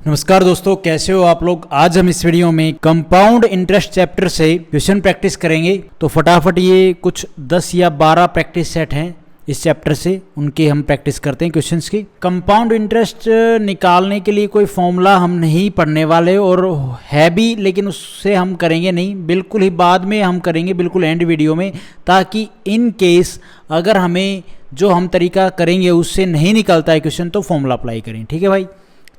नमस्कार दोस्तों, कैसे हो आप लोग। आज हम इस वीडियो में कंपाउंड इंटरेस्ट चैप्टर से क्वेश्चन प्रैक्टिस करेंगे। तो फटाफट ये कुछ 10 या 12 प्रैक्टिस सेट हैं इस चैप्टर से, उनके हम प्रैक्टिस करते हैं क्वेश्चंस की। कंपाउंड इंटरेस्ट निकालने के लिए कोई फॉर्मूला हम नहीं पढ़ने वाले, और है भी लेकिन उससे हम करेंगे नहीं, बिल्कुल ही बाद में हम करेंगे, बिल्कुल एंड वीडियो में, ताकि इन केस अगर हमें जो हम तरीका करेंगे उससे नहीं निकलता है क्वेश्चन तो फॉर्मूला अप्लाई करें। ठीक है भाई,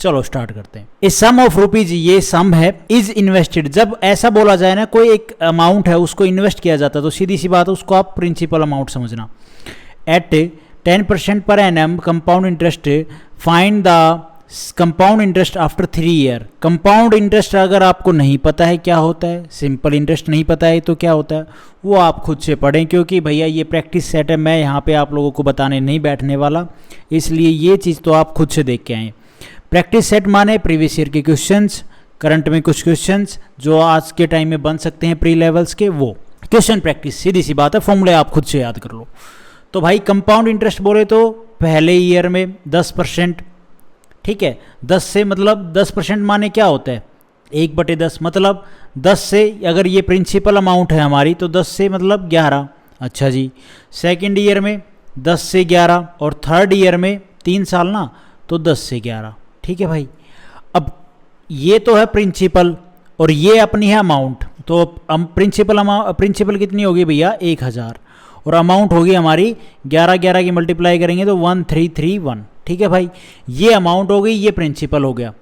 चलो स्टार्ट करते हैं। ए सम ऑफ रुपीज, ये सम है, इज इन्वेस्टेड। जब ऐसा बोला जाए ना, कोई एक अमाउंट है उसको इन्वेस्ट किया जाता है, तो सीधी सी बात है उसको आप प्रिंसिपल अमाउंट समझना। At 10% per annum compound interest, find the compound interest after 3 year. Compound interest अगर आपको नहीं पता है क्या होता है, सिंपल इंटरेस्ट नहीं पता है तो क्या होता है, वो आप खुद से पढ़ें, क्योंकि भैया ये प्रैक्टिस सेट है, मैं यहाँ पे आप लोगों को बताने नहीं बैठने वाला, इसलिए ये चीज़ तो आप खुद से देख के आएँ। प्रैक्टिस सेट माने प्रीवियस ईयर के क्वेश्चंस, करंट में कुछ क्वेश्चंस जो आज के टाइम में बन सकते हैं प्री लेवल्स के, वो क्वेश्चन प्रैक्टिस। सीधी सी बात है, फॉर्मूले आप खुद से याद कर लो। तो भाई कंपाउंड इंटरेस्ट बोले तो पहले ईयर में 10%, ठीक है, 10 से मतलब 10% माने क्या होता है, 1/10, मतलब 10 से अगर ये प्रिंसिपल अमाउंट है हमारी तो 10 से मतलब 11। अच्छा जी, सेकेंड ईयर में 10 से 11, और थर्ड ईयर में 3 साल ना, तो 10 से 11। ठीक है भाई, अब ये तो है प्रिंसिपल और ये अपनी है अमाउंट। तो हम प्रिंसिपल कितनी होगी भैया, 1000, और अमाउंट होगी हमारी 11 की मल्टीप्लाई करेंगे तो 1331। ठीक है भाई, ये अमाउंट हो गई, ये प्रिंसिपल हो गया।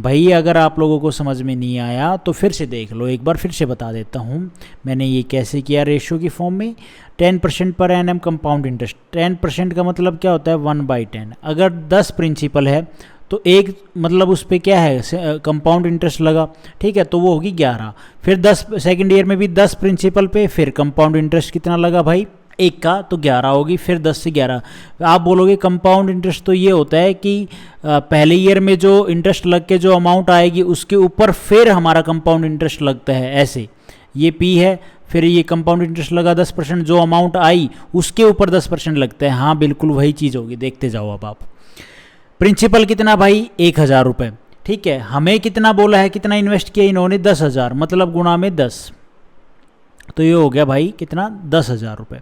भाई अगर आप लोगों को समझ में नहीं आया तो फिर से देख लो, एक बार फिर से बता देता हूँ मैंने ये कैसे किया रेशियो की फॉर्म में। 10% पर एनम कंपाउंड इंटरेस्ट, 10% का मतलब क्या होता है, 1/10। अगर 10 प्रिंसिपल है तो एक मतलब उस पर क्या है, कंपाउंड इंटरेस्ट लगा, ठीक है, तो वो होगी 11। फिर 10 सेकेंड ईयर में भी 10 प्रिंसिपल पे, फिर कंपाउंड इंटरेस्ट कितना लगा भाई, 1 का, तो 11 होगी। फिर 10 से 11 आप बोलोगे कंपाउंड इंटरेस्ट तो ये होता है कि पहले ईयर में जो इंटरेस्ट लग के जो अमाउंट आएगी उसके ऊपर फिर हमारा कंपाउंड इंटरेस्ट लगता है, ऐसे। ये P है, फिर ये कंपाउंड इंटरेस्ट लगा 10%, जो अमाउंट आई उसके ऊपर 10% लगता है। हाँ बिल्कुल वही चीज़ होगी, देखते जाओ अब आप। प्रिंसिपल कितना भाई, 1000 रुपये, ठीक है। हमें कितना बोला है, कितना इन्वेस्ट किया इन्होंने, 10,000, मतलब गुणा में 10, तो ये हो गया भाई कितना, 10,000 रुपये।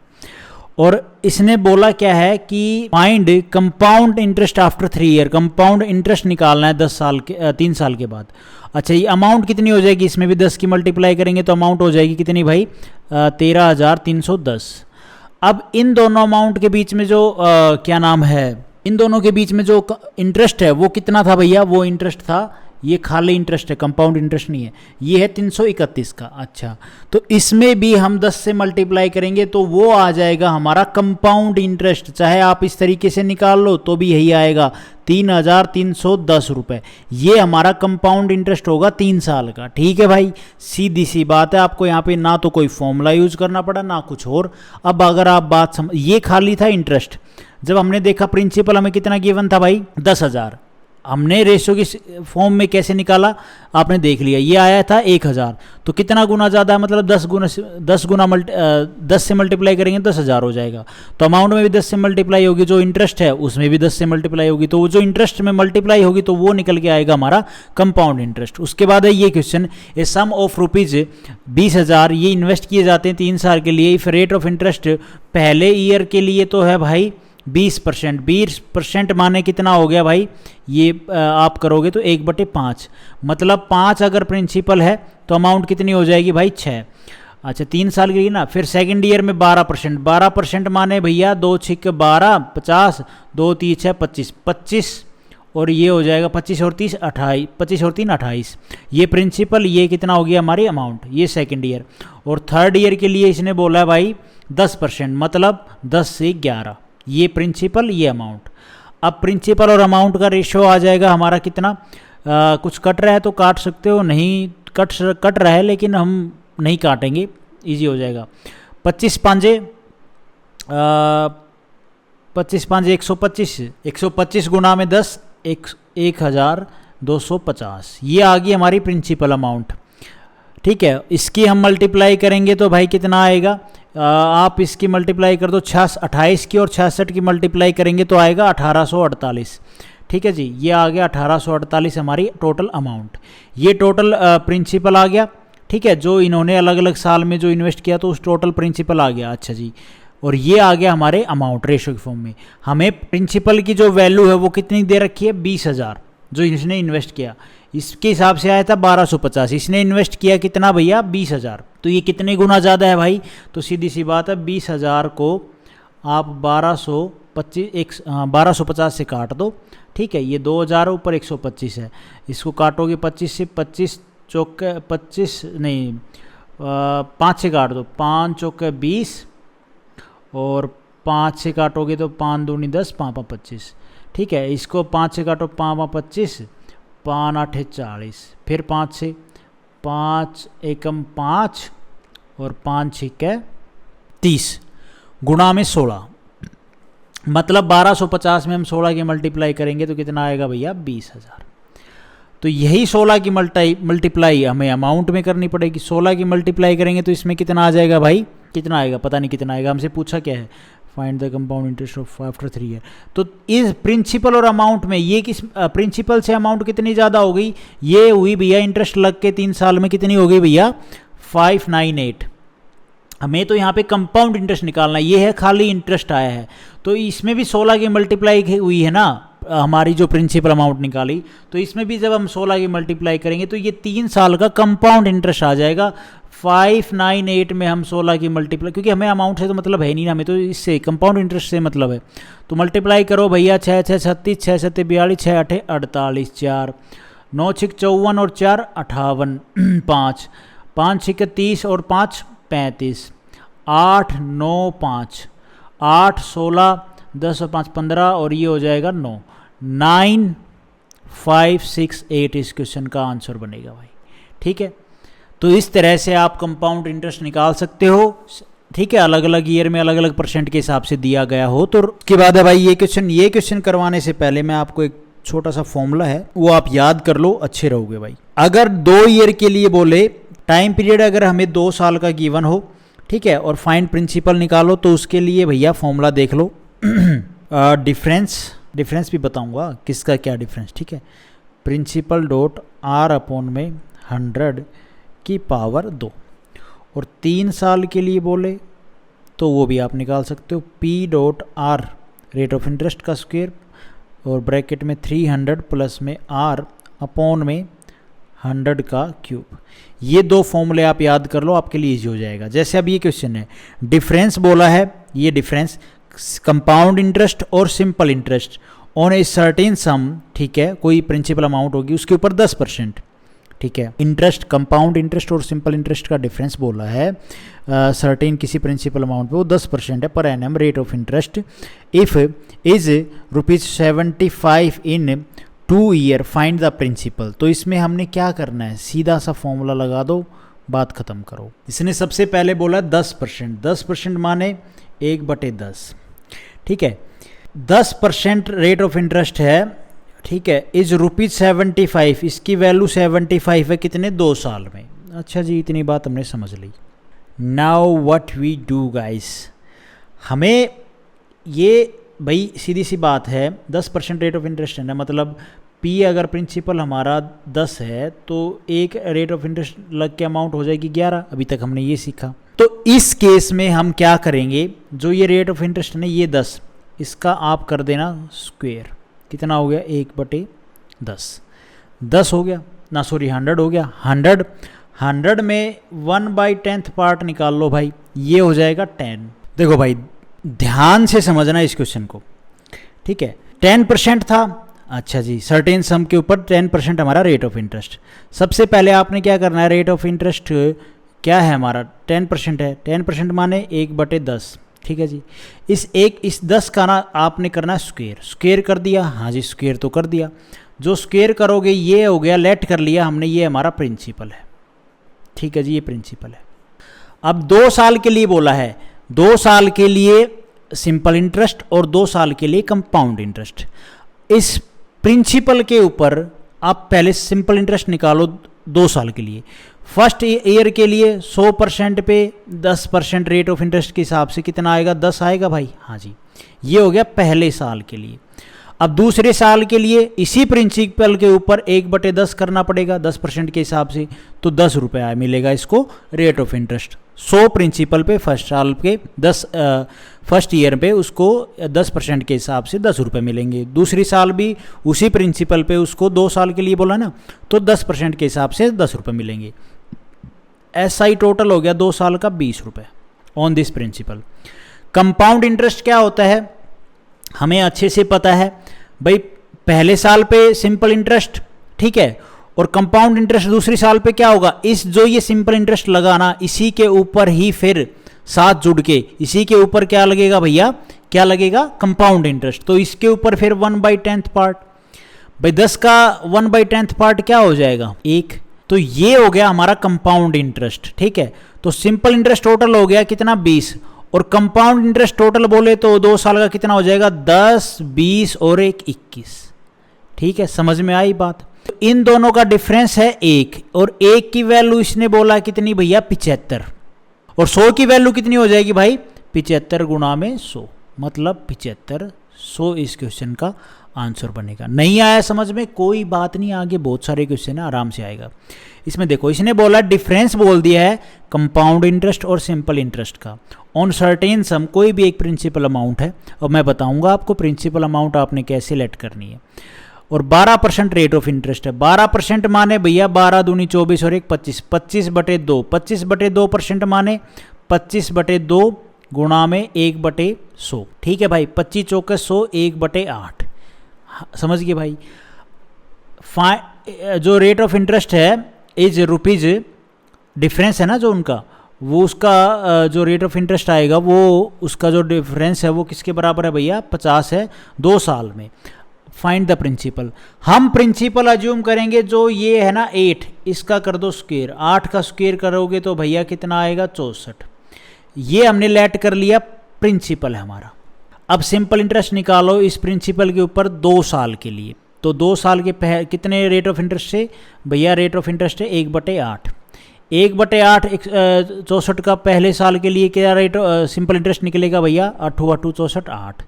और इसने बोला क्या है कि find compound interest after 3 year, compound interest निकालना है 3 साल के बाद। अच्छा, ये अमाउंट कितनी हो जाएगी, इसमें भी 10 की मल्टीप्लाई करेंगे तो अमाउंट हो जाएगी कितनी भाई, 13,310। अब इन दोनों अमाउंट के बीच में जो क्या नाम है, इन दोनों के बीच में जो इंटरेस्ट है वो कितना था भैया, वो इंटरेस्ट था, ये खाली इंटरेस्ट है, कंपाउंड इंटरेस्ट नहीं है, ये है 331 का। अच्छा, तो इसमें भी हम 10 से मल्टीप्लाई करेंगे तो वो आ जाएगा हमारा कंपाउंड इंटरेस्ट। चाहे आप इस तरीके से निकाल लो तो भी यही आएगा, 3,310 रुपये। ये हमारा कंपाउंड इंटरेस्ट होगा 3 साल का। ठीक है भाई, सीधी सी बात है, आपको यहाँ पे ना तो कोई फॉर्मूला यूज करना पड़ा ना कुछ और। अब अगर आप बात समझ, ये खाली था इंटरेस्ट। जब हमने देखा प्रिंसिपल हमें कितना गिवन था भाई, 10,000, हमने रेशो की फॉर्म में कैसे निकाला आपने देख लिया, ये आया था 1000, तो कितना गुना ज़्यादा है, मतलब 10 से मल्टीप्लाई करेंगे 10,000 हो जाएगा। तो अमाउंट में भी 10 से मल्टीप्लाई होगी, जो इंटरेस्ट है उसमें भी 10 से मल्टीप्लाई होगी, तो वो जो इंटरेस्ट में मल्टीप्लाई होगी तो वो निकल के आएगा हमारा कंपाउंड इंटरेस्ट। उसके बाद है ये question, a sum of rupees 20,000, ये इन्वेस्ट किए जाते हैं 3 साल के लिए। इफ रेट ऑफ इंटरेस्ट पहले ईयर के लिए तो है भाई 20%, 20% माने कितना हो गया भाई, ये आप करोगे तो 1/5, मतलब 5 अगर प्रिंसिपल है तो अमाउंट कितनी हो जाएगी भाई, 6। अच्छा, 3 साल की ना। फिर सेकंड ईयर में 12%, 12% माने भैया 2 6 12, 50, 2 3 6 25, 25, और ये हो जाएगा 25 और 30 28, 25 और 3 28। ये प्रिंसिपल, ये कितना हो गया हमारी अमाउंट, ये सेकेंड ईयर। और थर्ड ईयर के लिए इसने बोला है भाई 10%, मतलब 10 से 11, ये प्रिंसिपल, ये अमाउंट। अब प्रिंसिपल और अमाउंट का रेशियो आ जाएगा हमारा कितना, कुछ कट रहा है तो काट सकते हो, नहीं कट रहा है लेकिन हम नहीं काटेंगे, इजी हो जाएगा। 25 पांजे 125, 125 गुना में 10, 1250, ये आ गई हमारी प्रिंसिपल अमाउंट। ठीक है, इसकी हम मल्टीप्लाई करेंगे तो भाई कितना आएगा, आप इसकी मल्टीप्लाई कर दो 28 की, और 66 की मल्टीप्लाई करेंगे तो आएगा 1848। ठीक है जी, ये आ गया 1848 हमारी टोटल अमाउंट। ये टोटल प्रिंसिपल आ गया, ठीक है, जो इन्होंने अलग अलग साल में जो इन्वेस्ट किया तो उस टोटल प्रिंसिपल आ गया। अच्छा जी, और ये आ गया हमारे अमाउंट रेशो के फॉर्म में। हमें प्रिंसिपल की जो वैल्यू है वो कितनी दे रखी है, 20,000 जो इसने इन्वेस्ट किया, इसके हिसाब से आया था 1250। इसने इन्वेस्ट किया कितना भैया, 20,000। तो ये कितने गुना ज़्यादा है भाई, तो सीधी सी बात है 20,000 को आप 1250 से काट दो, ठीक है, ये 2000 ऊपर 125 है, इसको काटोगे 25 से, 25 चौके 25 नहीं 5 से काट दो, 5 चौके 20 और 5 से काटोगे तो 5 दूनी 10, 5 5 25, ठीक है, इसको 5 से काटो 5 5 25, 5 8 40, फिर 5 से 5 एकम 5 और 5 6 30 गुणा में 16, मतलब 1250 में हम 16 की मल्टीप्लाई करेंगे तो कितना आएगा भैया, 20,000। तो यही 16 की मल्टीप्लाई हमें अमाउंट में करनी पड़ेगी। 16 की मल्टीप्लाई करेंगे तो इसमें कितना आ जाएगा भाई, कितना आएगा पता नहीं कितना आएगा, हमसे पूछा क्या है, find the compound interest of after 3 year. तो इस प्रिंसिपल और अमाउंट में ये किस प्रिंसिपल से अमाउंट कितनी ज़्यादा हो गई, ये हुई भैया इंटरेस्ट लग के 3 साल में कितनी हो गई भैया, 598। हमें तो यहाँ पे कंपाउंड इंटरेस्ट निकालना है, ये है खाली इंटरेस्ट आया है, तो इसमें भी 16 की मल्टीप्लाई हुई है ना हमारी जो प्रिंसिपल अमाउंट निकाली, तो इसमें भी जब हम 16 की मल्टीप्लाई करेंगे तो ये 3 साल का कंपाउंड इंटरेस्ट आ जाएगा। 598 में हम 16 की मल्टीप्लाई, क्योंकि हमें अमाउंट से तो मतलब है नहीं ना, हमें तो इससे कंपाउंड इंटरेस्ट से मतलब है, तो मल्टीप्लाई करो भैया, 6 6 36, 6 7 42, 6 8 48, 4 9 6 54 और 4 58, 5 5 6 30 और 5 35, 8 9 5, 8 16 10 और 5 15 और ये हो जाएगा 9, 9 5 6 8 इस क्वेश्चन का आंसर बनेगा भाई, ठीक है। तो इस तरह से आप कंपाउंड इंटरेस्ट निकाल सकते हो, ठीक है, अलग अलग ईयर में अलग अलग परसेंट के हिसाब से दिया गया हो। तो उसके बाद है भाई ये क्वेश्चन करवाने से पहले मैं आपको एक छोटा सा फॉर्मूला है वो आप याद कर लो, अच्छे रहोगे भाई। अगर 2 ईयर के लिए बोले, टाइम पीरियड अगर हमें 2 साल का गिवन हो, ठीक है, और फाइंड प्रिंसिपल निकालो, तो उसके लिए भैया फॉर्मूला देख लो। डिफरेंस भी बताऊंगा किसका क्या डिफरेंस, ठीक है, प्रिंसिपल डॉट आर अपॉन में 100 की पावर 2, और 3 साल के लिए बोले तो वो भी आप निकाल सकते हो, P dot are rate of interest का स्क्वायर और ब्रैकेट में 300 प्लस में आर अपॉन में 100 का क्यूब। ये 2 फॉर्मूले आप याद कर लो, आपके लिए इजी हो जाएगा। जैसे अब ये क्वेश्चन है, डिफरेंस बोला है, ये डिफरेंस कंपाउंड इंटरेस्ट और simple interest on a certain सम, ठीक है, कोई प्रिंसिपल अमाउंट होगी उसके ऊपर 10%, ठीक है, इंटरेस्ट कंपाउंड इंटरेस्ट और सिंपल इंटरेस्ट का डिफरेंस बोला है सर्टेन किसी प्रिंसिपल अमाउंट पे वो 10% है per annum rate of interest if is ₹75 in 2 year find the principal. तो इसमें हमने क्या करना है, सीधा सा फॉर्मूला लगा दो, बात खत्म करो। इसने सबसे पहले बोला 10%, 10% माने 1/10, ठीक है, 10% रेट ऑफ इंटरेस्ट है, ठीक है, इज ₹75, इसकी वैल्यू 75 है कितने, 2 साल में। अच्छा जी, इतनी बात हमने समझ ली। Now what we do guys, हमें ये भाई सीधी सी बात है, 10% रेट ऑफ इंटरेस्ट है ना, मतलब पी अगर प्रिंसिपल हमारा 10 है तो एक रेट ऑफ इंटरेस्ट लग के अमाउंट हो जाएगी 11, अभी तक हमने ये सीखा। तो इस केस में हम क्या करेंगे, जो ये रेट ऑफ इंटरेस्ट है ना ये 10, इसका आप कर देना स्क्वायर, कितना हो गया 1/10, 10 हो गया ना, सॉरी 100 हो गया, 100 में 1/10 पार्ट निकाल लो भाई, ये हो जाएगा 10। देखो भाई ध्यान से समझना इस क्वेश्चन को, ठीक है, 10% था, अच्छा जी, सर्टेन सम के ऊपर 10% हमारा रेट ऑफ इंटरेस्ट। सबसे पहले आपने क्या करना है, रेट ऑफ इंटरेस्ट क्या है हमारा 10% है, 10% माने 1/10, ठीक है जी, इस 10 का ना आपने करना स्क्वायर कर दिया, हाँ जी स्क्वायर तो कर दिया, जो स्क्वायर करोगे ये हो गया, लेट कर लिया हमने, ये हमारा प्रिंसिपल है, ठीक है जी, ये प्रिंसिपल है। अब 2 साल के लिए बोला है, 2 साल के लिए सिंपल इंटरेस्ट और 2 साल के लिए कंपाउंड इंटरेस्ट। इस प्रिंसिपल के ऊपर आप पहले सिंपल इंटरेस्ट निकालो 2 साल के लिए, फर्स्ट ईयर के लिए 100% पे 10% रेट ऑफ इंटरेस्ट के हिसाब से कितना आएगा, 10 आएगा भाई, हाँ जी, ये हो गया पहले साल के लिए। अब दूसरे साल के लिए इसी प्रिंसिपल के ऊपर 1/10 करना पड़ेगा 10% के हिसाब से, तो 10 रुपये मिलेगा इसको रेट ऑफ इंटरेस्ट। 100 प्रिंसिपल पे फर्स्ट साल के 10 फर्स्ट ईयर पे उसको 10% के हिसाब से 10 रुपये मिलेंगे। दूसरी साल भी उसी प्रिंसिपल पे उसको 2 साल के लिए बोला ना, तो 10% के हिसाब से 10 रुपये मिलेंगे। SI टोटल हो गया 2 साल का 20 रुपये on this principle. Compound interest क्या होता है हमें अच्छे से पता है भाई, पहले साल पे सिंपल इंटरेस्ट, ठीक है, और कंपाउंड इंटरेस्ट दूसरी साल पे क्या होगा, इस जो ये सिंपल इंटरेस्ट लगाना इसी के ऊपर ही फिर साथ जुड़ के इसी के ऊपर क्या लगेगा भैया, क्या लगेगा, कंपाउंड इंटरेस्ट। तो इसके ऊपर फिर 1/10 पार्ट, भाई 10 का 1/10 पार्ट क्या हो जाएगा, 1। तो ये हो गया हमारा कंपाउंड इंटरेस्ट, ठीक है। तो सिंपल इंटरेस्ट टोटल हो गया कितना, 20, और कंपाउंड इंटरेस्ट टोटल बोले तो 2 साल का कितना हो जाएगा, 10, 20 और 1, 21। ठीक है, समझ में आई बात। तो इन दोनों का डिफरेंस है 1, और 1 की वैल्यू इसने बोला कितनी भैया, 75, और 100 की वैल्यू कितनी हो जाएगी भाई, 75 गुणा में 100, मतलब 75। 100 इस क्वेश्चन का आंसर बनेगा। नहीं आया समझ में, कोई बात नहीं, आगे बहुत सारे क्वेश्चन है, आराम से आएगा। इसमें देखो इसने बोला डिफरेंस बोल दिया है कंपाउंड इंटरेस्ट और सिंपल इंटरेस्ट का ऑन सर्टेन सम, कोई भी एक प्रिंसिपल अमाउंट है, और मैं बताऊंगा आपको प्रिंसिपल अमाउंट आपने कैसे लेट करनी है। और 12% रेट ऑफ इंटरेस्ट है। 12% माने भैया 12 दूनी 24 और 1 25, 25/2, 25/2% माने 25/2 गुणा में 1/100। ठीक है भाई, 25 चौके 100, 1/8। समझ गए भाई। जो रेट ऑफ इंटरेस्ट है इज रुपीज, डिफरेंस है ना जो उनका, वो उसका जो रेट ऑफ इंटरेस्ट आएगा वो उसका जो डिफरेंस है वो किसके बराबर है भैया, 50 है 2 साल में। फाइंड द प्रिंसिपल, हम प्रिंसिपल अज्यूम करेंगे जो ये है ना 8, इसका कर दो स्क्वायर, 8 का स्क्वायर करोगे तो भैया कितना आएगा, 64। ये हमने लेट कर लिया, प्रिंसिपल है हमारा। अब सिंपल इंटरेस्ट निकालो इस प्रिंसिपल के ऊपर 2 साल के लिए, तो 2 साल के कितने रेट ऑफ इंटरेस्ट है भैया, रेट ऑफ इंटरेस्ट है 1/8। 1/8 64 का पहले साल के लिए क्या रेट सिंपल इंटरेस्ट निकलेगा भैया, 8 64 8।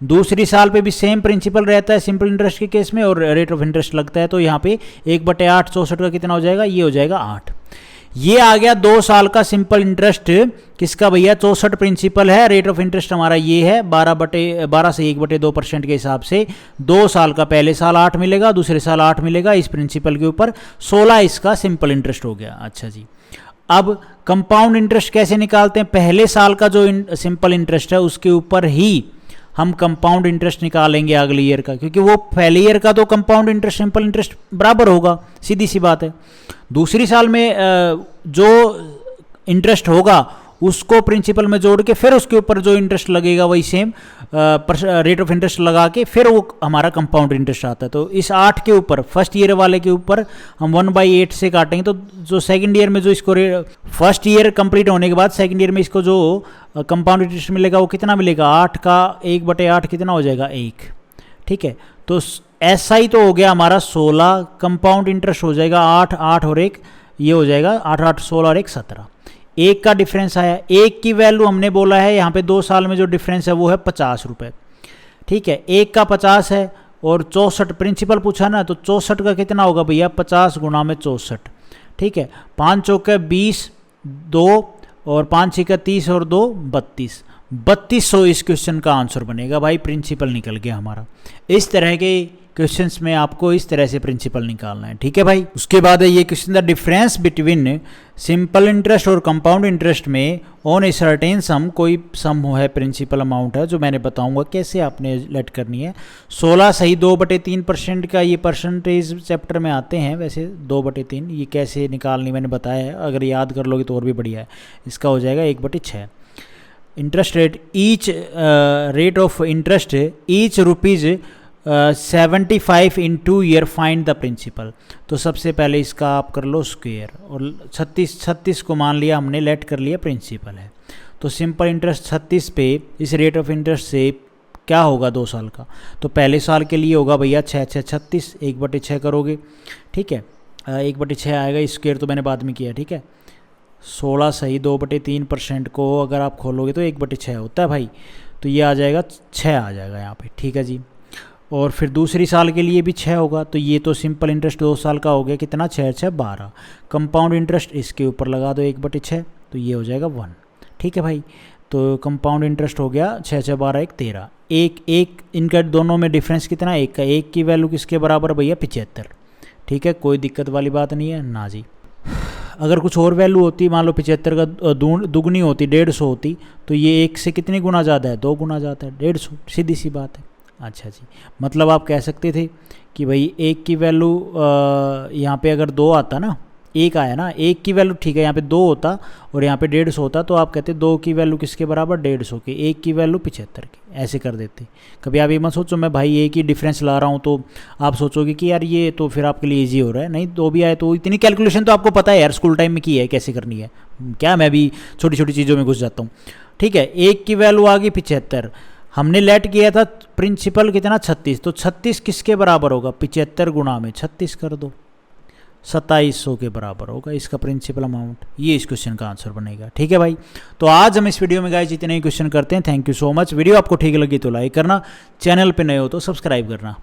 दूसरी साल पे भी सेम प्रिंसिपल रहता है सिंपल इंटरेस्ट के केस में, और रेट ऑफ इंटरेस्ट लगता है, तो यहाँ पे 1/8 64 का कितना हो जाएगा, ये हो जाएगा 8। ये आ गया 2 साल का सिंपल इंटरेस्ट किसका भैया, 64 प्रिंसिपल है, रेट ऑफ इंटरेस्ट हमारा ये है 12 से 1/2% के हिसाब से 2 साल का, पहले साल 8 मिलेगा, दूसरे साल 8 मिलेगा, इस प्रिंसिपल के ऊपर 16 इसका सिंपल इंटरेस्ट हो गया। अच्छा जी, अब कंपाउंड इंटरेस्ट कैसे निकालते हैं, पहले साल का जो सिंपल इंटरेस्ट है उसके ऊपर ही हम कंपाउंड इंटरेस्ट निकालेंगे अगले ईयर का, क्योंकि वो पहले ईयर का तो कंपाउंड इंटरेस्ट सिंपल इंटरेस्ट बराबर होगा, सीधी सी बात है। दूसरी साल में जो इंटरेस्ट होगा उसको प्रिंसिपल में जोड़ के फिर उसके ऊपर जो इंटरेस्ट लगेगा वही सेम रेट ऑफ इंटरेस्ट लगा के फिर वो हमारा कंपाउंड इंटरेस्ट आता है। तो इस 8 के ऊपर फर्स्ट ईयर वाले के ऊपर हम 1/8 से काटेंगे, तो जो सेकंड ईयर में जो इसको फर्स्ट ईयर कंप्लीट होने के बाद सेकंड ईयर में इसको जो कंपाउंड इंटरेस्ट मिलेगा वो कितना मिलेगा, 8 का 1/8 कितना हो जाएगा, 1। ठीक है, तो SI तो हो गया हमारा 16, कंपाउंड इंटरेस्ट हो जाएगा 8 8 और 1, ये हो जाएगा 8 8 16 और 1 17। 1 का डिफरेंस आया, 1 की वैल्यू हमने बोला है यहाँ पे 2 साल में जो डिफरेंस है वो है 50 रुपये। ठीक है, 1 का 50 है और 64 प्रिंसिपल पूछा ना, तो 64 का कितना होगा भैया, 50 गुणा में 64। ठीक है, 5 चौके 20, 2 और 5 6 30 और 2 32, 3200 इस क्वेश्चन का आंसर बनेगा भाई, प्रिंसिपल निकल गया हमारा। इस तरह के क्वेश्चंस में आपको इस तरह से प्रिंसिपल निकालना है। ठीक है भाई, उसके बाद है ये question, the difference between simple interest और कंपाउंड इंटरेस्ट में ऑन ए सर्टेन सम, कोई सम है प्रिंसिपल अमाउंट है जो मैंने बताऊंगा कैसे आपने लेट करनी है। 16 सही 2/3% का ये परसेंटेज चैप्टर में आते हैं, वैसे 2/3 ये कैसे निकालनी मैंने बताया है, अगर याद कर लोगे तो और भी बढ़िया है। इसका हो जाएगा 1/6। Interest rate, each rate of interest each rupees 75 in 2 year, find the principal. तो सबसे पहले इसका आप कर लो स्क्वायर, और 36 को मान लिया हमने, लेट कर लिया प्रिंसिपल है। तो सिंपल इंटरेस्ट 36 पे इस रेट ऑफ इंटरेस्ट से क्या होगा 2 साल का, तो पहले साल के लिए होगा भैया 6 6 36, 1/6 करोगे। ठीक है, 1/6 आएगा, स्क्वायर तो मैंने बाद में किया। ठीक है, 16 सही 2/3% को अगर आप खोलोगे तो 1/6 होता है भाई, तो ये आ जाएगा 6 आ जाएगा यहाँ पे। ठीक है जी, और फिर दूसरी साल के लिए भी 6 होगा। तो ये तो सिंपल इंटरेस्ट 2 साल का हो गया, कितना 6 6 12। कंपाउंड इंटरेस्ट इसके ऊपर लगा दो 1/6, तो ये हो जाएगा 1। ठीक है भाई, तो कंपाउंड इंटरेस्ट हो गया 6 6 12 1 13। एक इनका दोनों में डिफरेंस कितना, एक का। एक की वैल्यू किसके बराबर भैया, 75। ठीक है, कोई दिक्कत वाली बात नहीं है ना जी। अगर कुछ और वैल्यू होती, मान लो 75 का दुगनी होती, 150 होती, तो ये 1 से कितनी गुना ज़्यादा है, 2 गुना ज़्यादा है, 150, सीधी सी बात है। अच्छा जी, मतलब आप कह सकते थे कि भाई एक की वैल्यू यहाँ पे अगर 2 आता ना, एक आया ना, एक की वैल्यू ठीक है, यहाँ पे 2 होता और यहाँ पे 150 होता, तो आप कहते 2 की वैल्यू किसके बराबर, 150 की, एक की वैल्यू 75 की, ऐसे कर देते। कभी आप ये मत सोचो मैं भाई एक ही डिफरेंस ला रहा हूँ तो आप सोचोगे कि यार ये तो फिर आपके लिए ईजी हो रहा है। नहीं, 2 भी आए तो इतनी कैलकुलेशन तो आपको पता है यार, स्कूल टाइम में की है कैसे करनी है, क्या मैं भी छोटी छोटी चीज़ों में घुस जाता हूँ। ठीक है, एक की वैल्यू आ गई 75, हमने लेट किया था प्रिंसिपल कितना 36, तो 36 किसके बराबर होगा, 75 गुणा में 36 कर दो, 2700 के बराबर होगा इसका प्रिंसिपल अमाउंट। ये इस क्वेश्चन का आंसर बनेगा। ठीक है भाई, तो आज हम इस वीडियो में गाइस इतने ही क्वेश्चन करते हैं। Thank you so much. Video आपको ठीक लगी तो लाइक करना, चैनल पे नए हो तो सब्सक्राइब करना।